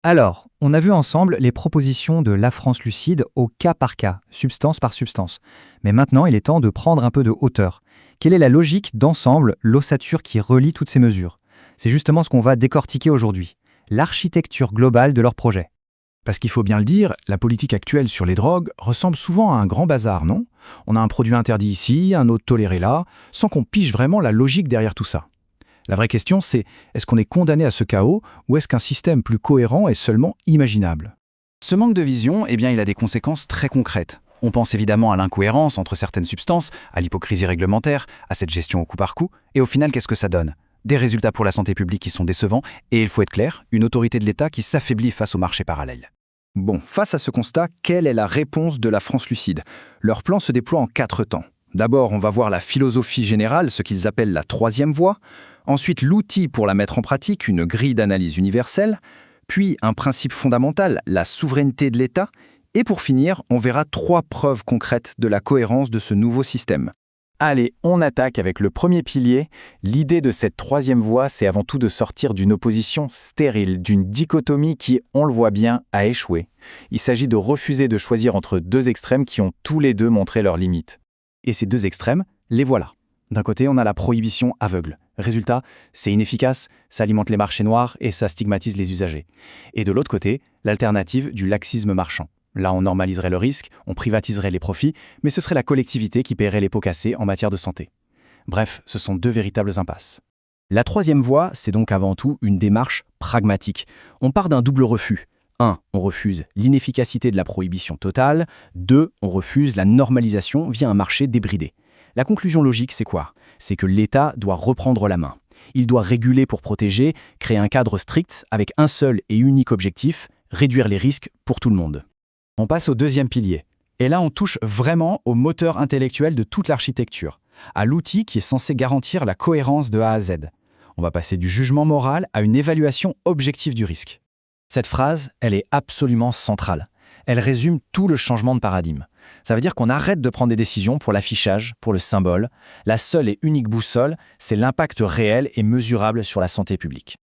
Alors, on a vu ensemble les propositions de la France lucide au cas par cas, substance par substance. Mais maintenant, il est temps de prendre un peu de hauteur. Quelle est la logique d'ensemble, l'ossature qui relie toutes ces mesures? C'est justement ce qu'on va décortiquer aujourd'hui. L'architecture globale de leur projet. Parce qu'il faut bien le dire, la politique actuelle sur les drogues ressemble souvent à un grand bazar, non? On a un produit interdit ici, un autre toléré là, sans qu'on pige vraiment la logique derrière tout ça. La vraie question, c'est est-ce qu'on est condamné à ce chaos ou est-ce qu'un système plus cohérent est seulement imaginable? Ce manque de vision, il a des conséquences très concrètes. On pense évidemment à l'incohérence entre certaines substances, à l'hypocrisie réglementaire, à cette gestion au coup par coup, et au final, qu'est-ce que ça donne? Des résultats pour la santé publique qui sont décevants, et il faut être clair, une autorité de l'État qui s'affaiblit face au marché parallèle. Bon, face à ce constat, quelle est la réponse de la France lucide? Leur plan se déploie en 4 temps. D'abord, on va voir la philosophie générale, ce qu'ils appellent la troisième voie. Ensuite, l'outil pour la mettre en pratique, une grille d'analyse universelle. Puis, un principe fondamental, la souveraineté de l'État. Et pour finir, on verra 3 preuves concrètes de la cohérence de ce nouveau système. Allez, on attaque avec le premier pilier. L'idée de cette troisième voie, c'est avant tout de sortir d'une opposition stérile, d'une dichotomie qui, on le voit bien, a échoué. Il s'agit de refuser de choisir entre 2 extrêmes qui ont tous les deux montré leurs limites. Et ces 2 extrêmes, les voilà. D'un côté, on a la prohibition aveugle. Résultat, c'est inefficace, ça alimente les marchés noirs et ça stigmatise les usagers. Et de l'autre côté, l'alternative du laxisme marchand. Là, on normaliserait le risque, on privatiserait les profits, mais ce serait la collectivité qui paierait les pots cassés en matière de santé. Bref, ce sont 2 véritables impasses. La troisième voie, c'est donc avant tout une démarche pragmatique. On part d'un double refus. 1. On refuse l'inefficacité de la prohibition totale. 2. On refuse la normalisation via un marché débridé. La conclusion logique, c'est quoi? C'est que l'État doit reprendre la main. Il doit réguler pour protéger, créer un cadre strict avec un seul et unique objectif, réduire les risques pour tout le monde. On passe au deuxième pilier. Et là, on touche vraiment au moteur intellectuel de toute l'architecture, à l'outil qui est censé garantir la cohérence de A à Z. On va passer du jugement moral à une évaluation objective du risque. Cette phrase, elle est absolument centrale. Elle résume tout le changement de paradigme. Ça veut dire qu'on arrête de prendre des décisions pour l'affichage, pour le symbole. La seule et unique boussole, c'est l'impact réel et mesurable sur la santé publique.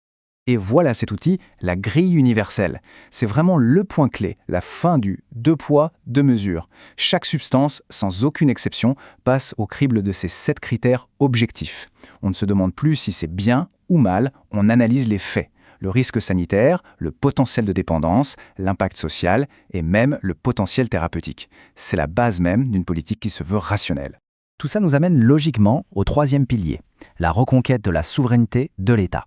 Et voilà cet outil, la grille universelle. C'est vraiment le point clé, la fin du 2 poids, 2 mesures. Chaque substance, sans aucune exception, passe au crible de ces 7 critères objectifs. On ne se demande plus si c'est bien ou mal, on analyse les faits. Le risque sanitaire, le potentiel de dépendance, l'impact social et même le potentiel thérapeutique. C'est la base même d'une politique qui se veut rationnelle. Tout ça nous amène logiquement au troisième pilier, la reconquête de la souveraineté de l'État.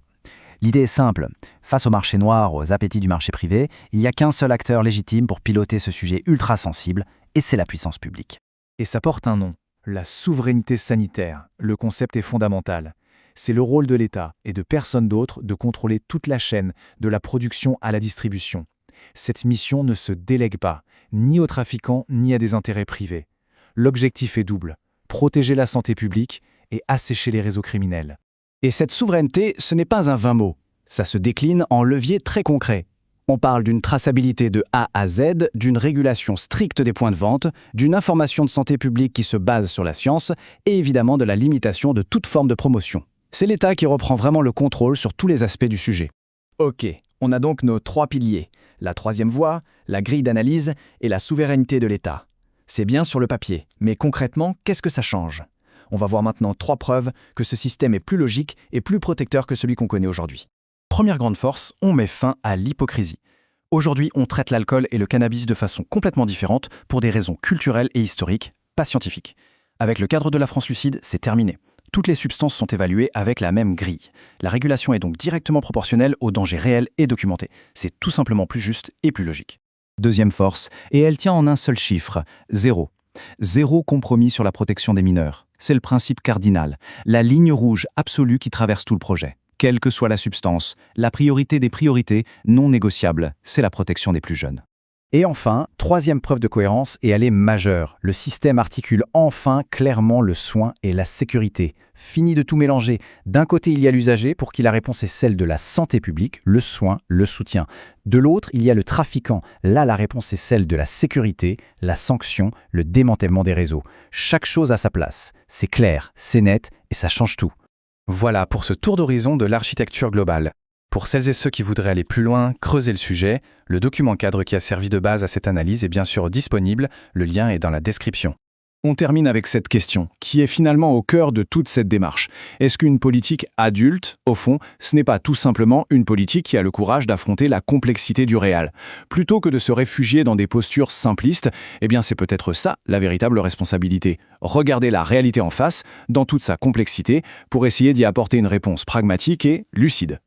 L'idée est simple. Face au marché noir, aux appétits du marché privé, il n'y a qu'un seul acteur légitime pour piloter ce sujet ultra sensible, et c'est la puissance publique. Et ça porte un nom, la souveraineté sanitaire. Le concept est fondamental. C'est le rôle de l'État et de personne d'autre de contrôler toute la chaîne, de la production à la distribution. Cette mission ne se délègue pas, ni aux trafiquants ni à des intérêts privés. L'objectif est double, protéger la santé publique et assécher les réseaux criminels. Et cette souveraineté, ce n'est pas un vain mot. Ça se décline en leviers très concrets. On parle d'une traçabilité de A à Z, d'une régulation stricte des points de vente, d'une information de santé publique qui se base sur la science et évidemment de la limitation de toute forme de promotion. C'est l'État qui reprend vraiment le contrôle sur tous les aspects du sujet. Ok, on a donc nos 3 piliers, la troisième voie, la grille d'analyse et la souveraineté de l'État. C'est bien sur le papier, mais concrètement, qu'est-ce que ça change? On va voir maintenant 3 preuves que ce système est plus logique et plus protecteur que celui qu'on connaît aujourd'hui. Première grande force, on met fin à l'hypocrisie. Aujourd'hui, on traite l'alcool et le cannabis de façon complètement différente pour des raisons culturelles et historiques, pas scientifiques. Avec le cadre de la France lucide, c'est terminé. Toutes les substances sont évaluées avec la même grille. La régulation est donc directement proportionnelle aux dangers réels et documentés. C'est tout simplement plus juste et plus logique. Deuxième force, et elle tient en un seul chiffre, 0. 0 compromis sur la protection des mineurs. C'est le principe cardinal, la ligne rouge absolue qui traverse tout le projet. Quelle que soit la substance, la priorité des priorités non négociables, c'est la protection des plus jeunes. Et enfin, troisième preuve de cohérence, et elle est majeure. Le système articule enfin clairement le soin et la sécurité. Fini de tout mélanger. D'un côté, il y a l'usager pour qui la réponse est celle de la santé publique, le soin, le soutien. De l'autre, il y a le trafiquant. Là, la réponse est celle de la sécurité, la sanction, le démantèlement des réseaux. Chaque chose a sa place. C'est clair, c'est net et ça change tout. Voilà pour ce tour d'horizon de l'architecture globale. Pour celles et ceux qui voudraient aller plus loin, creuser le sujet, le document cadre qui a servi de base à cette analyse est bien sûr disponible, le lien est dans la description. On termine avec cette question, qui est finalement au cœur de toute cette démarche. Est-ce qu'une politique adulte, au fond, ce n'est pas tout simplement une politique qui a le courage d'affronter la complexité du réel? Plutôt que de se réfugier dans des postures simplistes, eh bien c'est peut-être ça la véritable responsabilité. Regarder la réalité en face, dans toute sa complexité, pour essayer d'y apporter une réponse pragmatique et lucide.